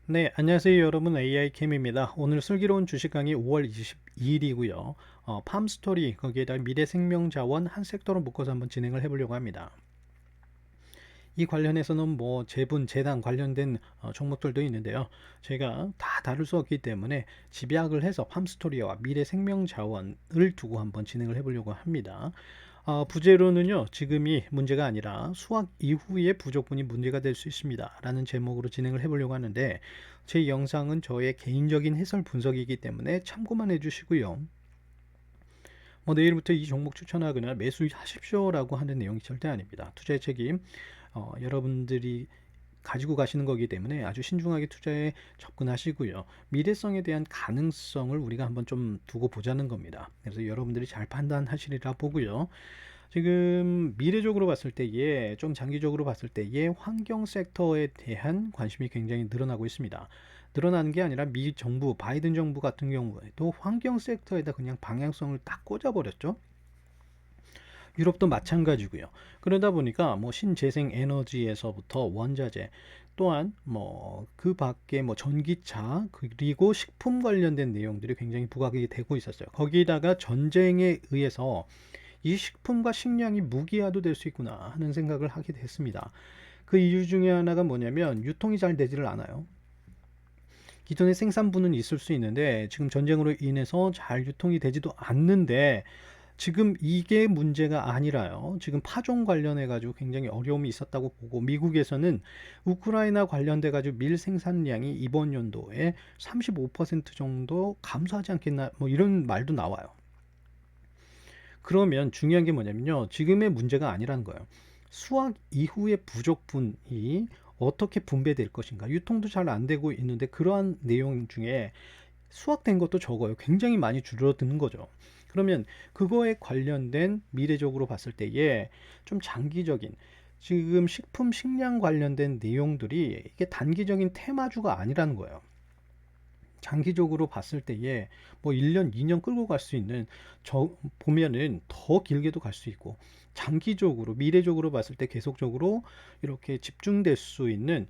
네, 안녕하세요 여러분. AI캠입니다. 오늘 슬기로운 주식 강의 5월 22일이고요. 팜스토리 거기에다 미래생명자원 한 섹터로 묶어서 한번 진행을 해보려고 합니다. 이 관련해서는 뭐 재분, 재단 관련된 종목들도 있는데요. 제가 다 다룰 수 없기 때문에 집약을 해서 팜스토리와 미래생명자원을 두고 한번 진행을 해보려고 합니다. 부제로는요, 지금이 문제가 아니라 수학 이후의 부족분이 문제가 될 수 있습니다 라는 제목으로 진행을 해보려고 하는데, 제 영상은 저의 개인적인 해설 분석이기 때문에 참고만 해주시고요. 내일부터 이 종목 추천하거나 매수하십시오 라고 하는 내용이 절대 아닙니다. 투자의 책임 여러분들이 가지고 가시는 거기 때문에 아주 신중하게 투자에 접근하시고요. 미래성에 대한 가능성을 우리가 한번 좀 두고 보자는 겁니다. 그래서 여러분들이 잘 판단하시리라 보고요. 지금 미래적으로 봤을 때에 좀 장기적으로 봤을 때에 환경 섹터에 대한 관심이 굉장히 늘어나고 있습니다. 늘어나는 게 아니라 미 정부, 바이든 정부 같은 경우에도 환경 섹터에다 그냥 방향성을 딱 꽂아버렸죠. 유럽도 마찬가지고요. 그러다 보니까 뭐 신재생 에너지에서부터 원자재 또한 뭐 그 밖에 뭐 전기차 그리고 식품 관련된 내용들이 굉장히 부각이 되고 있었어요. 거기다가 전쟁에 의해서 이 식품과 식량이 무기화도 될 수 있구나 하는 생각을 하게 됐습니다. 그 이유 중에 하나가 뭐냐면 유통이 잘 되지를 않아요. 기존의 생산부는 있을 수 있는데 지금 전쟁으로 인해서 잘 유통이 되지도 않는데, 지금 이게 문제가 아니라요. 지금 파종 관련해 가지고 굉장히 어려움이 있었다고 보고, 미국에서는 우크라이나 관련돼 가지고 밀 생산량이 이번 연도에 35% 정도 감소하지 않겠나 뭐 이런 말도 나와요. 그러면 중요한 게 뭐냐면요, 지금의 문제가 아니라는 거예요. 수확 이후의 부족분이 어떻게 분배될 것인가, 유통도 잘 안 되고 있는데 그러한 내용 중에 수확된 것도 적어요. 굉장히 많이 줄어드는 거죠. 그러면 그거에 관련된 미래적으로 봤을 때에 좀 장기적인, 지금 식품 식량 관련된 내용들이 이게 단기적인 테마주가 아니라는 거예요. 장기적으로 봤을 때에 뭐 1년, 2년 끌고 갈 수 있는, 보면은 더 길게도 갈 수 있고, 장기적으로, 미래적으로 봤을 때 계속적으로 이렇게 집중될 수 있는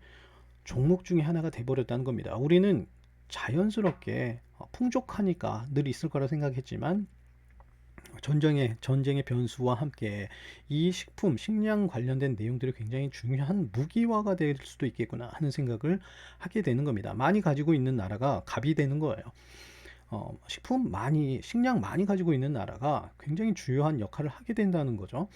종목 중에 하나가 돼버렸다는 겁니다. 우리는 자연스럽게 풍족하니까 늘 있을 거라 생각했지만, 전쟁의 변수와 함께 이 식품, 식량 관련된 내용들이 굉장히 중요한 무기화가 될 수도 있겠구나 하는 생각을 하게 되는 겁니다. 많이 가지고 있는 나라가 갑이 되는 거예요. 식량 많이 가지고 있는 나라가 굉장히 중요한 역할을 하게 된다는 거죠.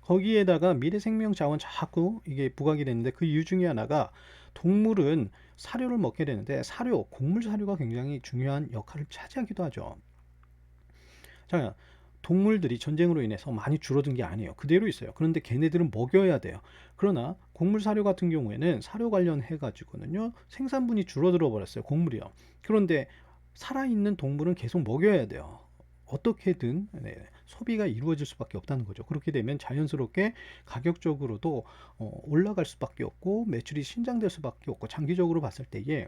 거기에다가 미래생명 자원 자꾸 이게 부각이 되는데, 그 이유 중에 하나가 동물은 사료를 먹게 되는데, 곡물 사료가 굉장히 중요한 역할을 차지하기도 하죠. 자, 동물들이 전쟁으로 인해서 많이 줄어든 게 아니에요. 그대로 있어요. 그런데 걔네들은 먹여야 돼요. 그러나 곡물 사료 같은 경우에는 사료 관련해 가지고는요, 생산분이 줄어들어 버렸어요. 곡물이요. 그런데 살아있는 동물은 계속 먹여야 돼요. 어떻게든 소비가 이루어질 수밖에 없다는 거죠. 그렇게 되면 자연스럽게 가격적으로도 올라갈 수밖에 없고, 매출이 신장될 수밖에 없고, 장기적으로 봤을 때에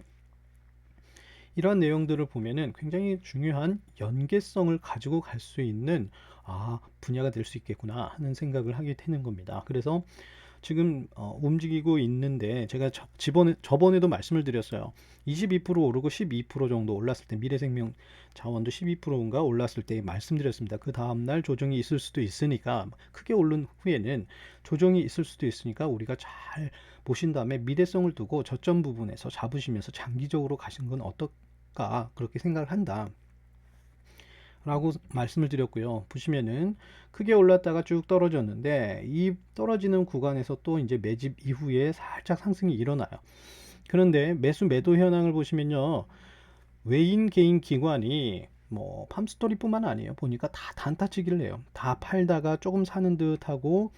이러한 내용들을 보면은 굉장히 중요한 연계성을 가지고 갈 수 있는 분야가 될 수 있겠구나 하는 생각을 하게 되는 겁니다. 그래서 지금 움직이고 있는데, 제가 저번에도 말씀을 드렸어요. 22% 오르고 12% 정도 올랐을 때, 미래생명 자원도 12%인가 올랐을 때 말씀드렸습니다. 그 다음날 조정이 있을 수도 있으니까, 크게 오른 후에는 조정이 있을 수도 있으니까 우리가 잘 보신 다음에 미래성을 두고 저점 부분에서 잡으시면서 장기적으로 가시는 건 어떨까, 그렇게 생각을 한다 라고 말씀을 드렸고요. 보시면은 크게 올랐다가 쭉 떨어졌는데, 이 떨어지는 구간에서 또 이제 매집 이후에 살짝 상승이 일어나요. 그런데 매도 현황을 보시면요, 외인 개인 기관이 뭐 팜스토리뿐만 아니에요. 보니까 다 단타치기를 해요. 다 팔다가 조금 사는 듯 하고,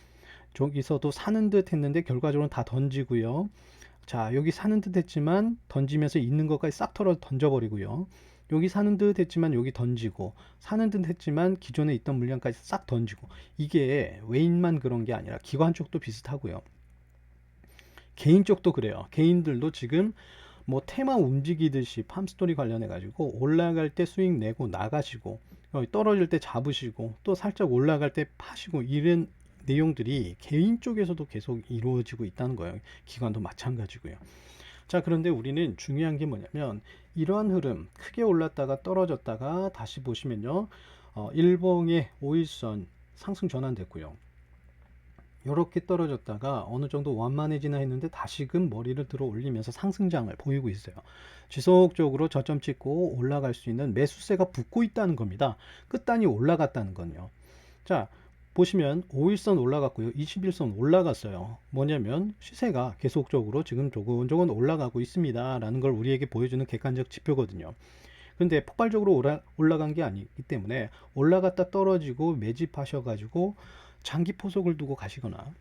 저기서도 사는 듯 했는데 결과적으로는 다 던지고요. 자, 여기 사는 듯 했지만 던지면서 있는 것까지 싹 털어 던져버리고요. 여기 사는 듯 했지만 여기 던지고, 사는 듯 했지만 기존에 있던 물량까지 싹 던지고, 이게 외인만 그런 게 아니라 기관 쪽도 비슷하고요. 개인 쪽도 그래요. 개인들도 지금 뭐 테마 움직이듯이 팜스토리 관련해 가지고 올라갈 때 수익 내고 나가시고, 떨어질 때 잡으시고, 또 살짝 올라갈 때 파시고, 이런 내용들이 개인 쪽에서도 계속 이루어지고 있다는 거예요. 기관도 마찬가지고요. 자, 그런데 우리는 중요한 게 뭐냐면 이러한 흐름 크게 올랐다가 떨어졌다가 다시 보시면요. 일봉의 5일선 상승 전환됐고요. 이렇게 떨어졌다가 어느 정도 완만해지나 했는데 다시금 머리를 들어 올리면서 상승장을 보이고 있어요. 지속적으로 저점 찍고 올라갈 수 있는 매수세가 붙고 있다는 겁니다. 끝단이 올라갔다는 건요. 자, 보시면 5일선 올라갔고요. 21선 올라갔어요. 뭐냐면 시세가 계속적으로 지금 조근조근 올라가고 있습니다. 라는 걸 우리에게 보여주는 객관적 지표거든요. 근데 폭발적으로 올라간 게 아니기 때문에 올라갔다 떨어지고 매집하셔가지고 장기 포석을 두고 가시거나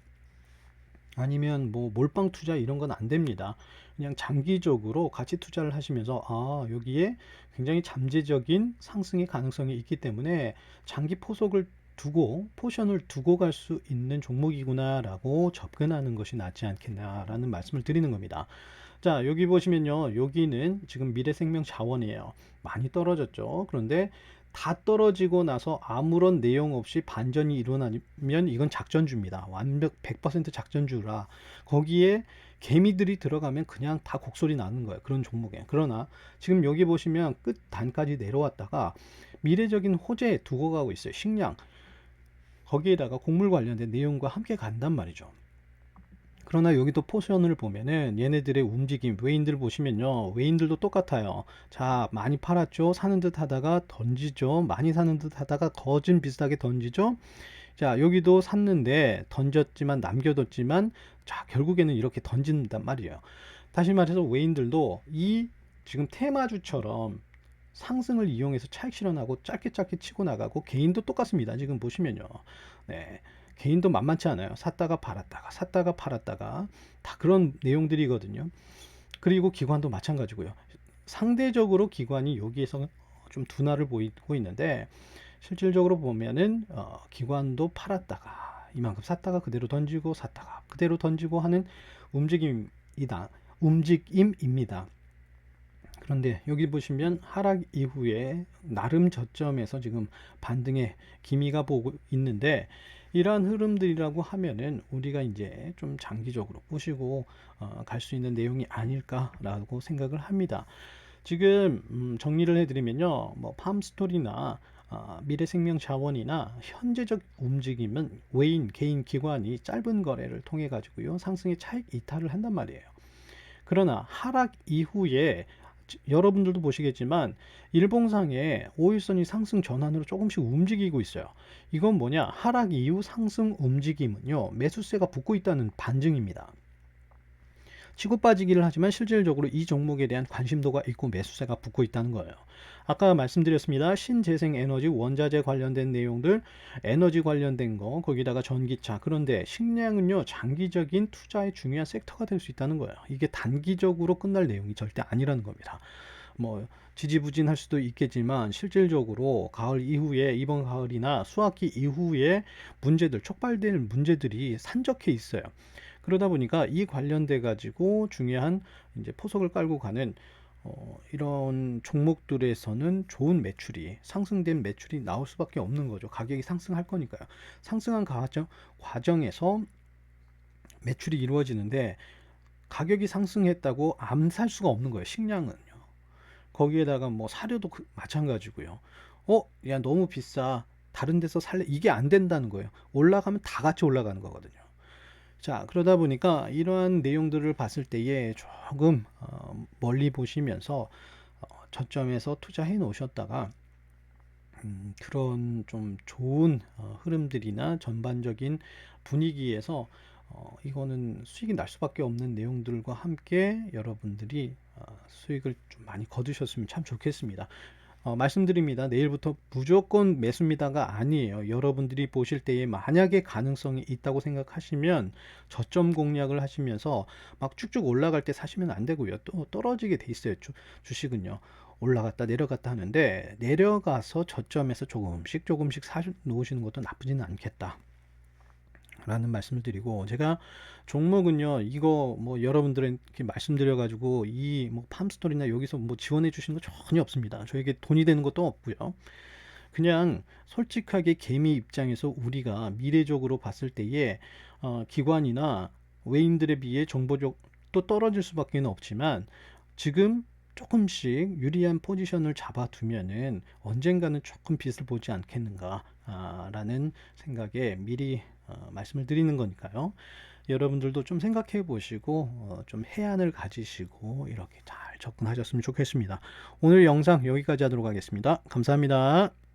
아니면 뭐 몰빵 투자 이런 건 안 됩니다. 그냥 장기적으로 가치 투자를 하시면서 여기에 굉장히 잠재적인 상승의 가능성이 있기 때문에 장기 포석을 두고 포션을 두고 갈 수 있는 종목이구나 라고 접근하는 것이 낫지 않겠나 라는 말씀을 드리는 겁니다. 자, 여기 보시면요, 여기는 지금 미래생명자원이에요. 많이 떨어졌죠. 그런데 다 떨어지고 나서 아무런 내용 없이 반전이 일어나면 이건 작전주입니다. 완벽 100% 작전주라 거기에 개미들이 들어가면 그냥 다 곡소리 나는 거예요. 그런 종목에. 그러나 지금 여기 보시면 끝 단까지 내려왔다가 미래적인 호재에 두고 가고 있어요. 식량. 거기에다가 곡물 관련된 내용과 함께 간단 말이죠. 그러나 여기도 포션을 보면은 얘네들의 움직임, 외인들 보시면요, 외인들도 똑같아요. 자, 많이 팔았죠. 사는 듯 하다가 던지죠. 많이 사는 듯 하다가 거진 비슷하게 던지죠. 자, 여기도 샀는데 던졌지만 남겨뒀지만, 자, 결국에는 이렇게 던진단 말이에요. 다시 말해서 외인들도 이 지금 테마주처럼 상승을 이용해서 차익 실현하고 짧게 치고 나가고, 개인도 똑같습니다. 지금 보시면요. 네. 개인도 만만치 않아요. 샀다가 팔았다가 샀다가 팔았다가 다 그런 내용들이거든요. 그리고 기관도 마찬가지고요. 상대적으로 기관이 여기에서 좀 둔화를 보이고 있는데 실질적으로 보면은 기관도 팔았다가 이만큼 샀다가 그대로 던지고 샀다가 그대로 던지고 하는 움직임입니다. 그런데 여기 보시면 하락 이후에 나름 저점에서 지금 반등의 기미가 보고 있는데, 이러한 흐름들이라고 하면은 우리가 이제 좀 장기적으로 보시고 갈 수 있는 내용이 아닐까라고 생각을 합니다. 지금 정리를 해드리면요, 뭐 팜스토리나 미래생명자원이나 현재적 움직임은 외인, 개인, 기관이 짧은 거래를 통해 가지고요 상승의 차익 이탈을 한단 말이에요. 그러나 하락 이후에 여러분들도 보시겠지만 일봉상의 5일선이 상승 전환으로 조금씩 움직이고 있어요. 이건 뭐냐? 하락 이후 상승 움직임은요, 매수세가 붙고 있다는 반증입니다. 치고 빠지기를 하지만 실질적으로 이 종목에 대한 관심도가 있고 매수세가 붙고 있다는 거예요. 아까 말씀드렸습니다. 신재생 에너지 원자재 관련된 내용들, 에너지 관련된 거, 거기다가 전기차. 그런데 식량은요, 장기적인 투자의 중요한 섹터가 될 수 있다는 거예요. 이게 단기적으로 끝날 내용이 절대 아니라는 겁니다. 뭐 지지부진할 수도 있겠지만 실질적으로 가을 이후에, 이번 가을이나 수학기 이후에 문제들, 촉발될 문제들이 산적해 있어요. 그러다 보니까 이 관련돼 가지고 중요한 이제 포석을 깔고 가는 이런 종목들에서는 좋은 매출이, 상승된 매출이 나올 수밖에 없는 거죠. 가격이 상승할 거니까요. 상승한 과정에서 매출이 이루어지는데 가격이 상승했다고 안 살 수가 없는 거예요. 식량은요. 거기에다가 뭐 사료도 마찬가지고요. 야, 너무 비싸. 다른 데서 살래. 이게 안 된다는 거예요. 올라가면 다 같이 올라가는 거거든요. 자, 그러다 보니까 이러한 내용들을 봤을 때에 조금 멀리 보시면서 저점에서 투자해 놓으셨다가 그런 좀 좋은 흐름들이나 전반적인 분위기에서 이거는 수익이 날 수밖에 없는 내용들과 함께 여러분들이 수익을 좀 많이 거두셨으면 참 좋겠습니다. 말씀드립니다. 내일부터 무조건 매수입니다가 아니에요. 여러분들이 보실 때에 만약에 가능성이 있다고 생각하시면 저점 공략을 하시면서 막 쭉쭉 올라갈 때 사시면 안 되고요. 또 떨어지게 돼 있어요. 주식은요. 올라갔다 내려갔다 하는데 내려가서 저점에서 조금씩 사 놓으시는 것도 나쁘지는 않겠다 라는 말씀을 드리고, 제가 종목은요, 이거 뭐 여러분들에게 말씀드려 가지고 이 뭐 팜스토리나 여기서 뭐 지원해 주시는 거 전혀 없습니다. 저에게 돈이 되는 것도 없고요. 그냥 솔직하게 개미 입장에서 우리가 미래적으로 봤을 때에 기관이나 외인들에 비해 정보적 또 떨어질 수밖에 없지만 지금 조금씩 유리한 포지션을 잡아두면은 언젠가는 조금 빛을 보지 않겠는가 라는 생각에 미리 말씀을 드리는 거니까요. 여러분들도 좀 생각해 보시고 좀 해안을 가지시고 이렇게 잘 접근하셨으면 좋겠습니다. 오늘 영상 여기까지 하도록 하겠습니다. 감사합니다.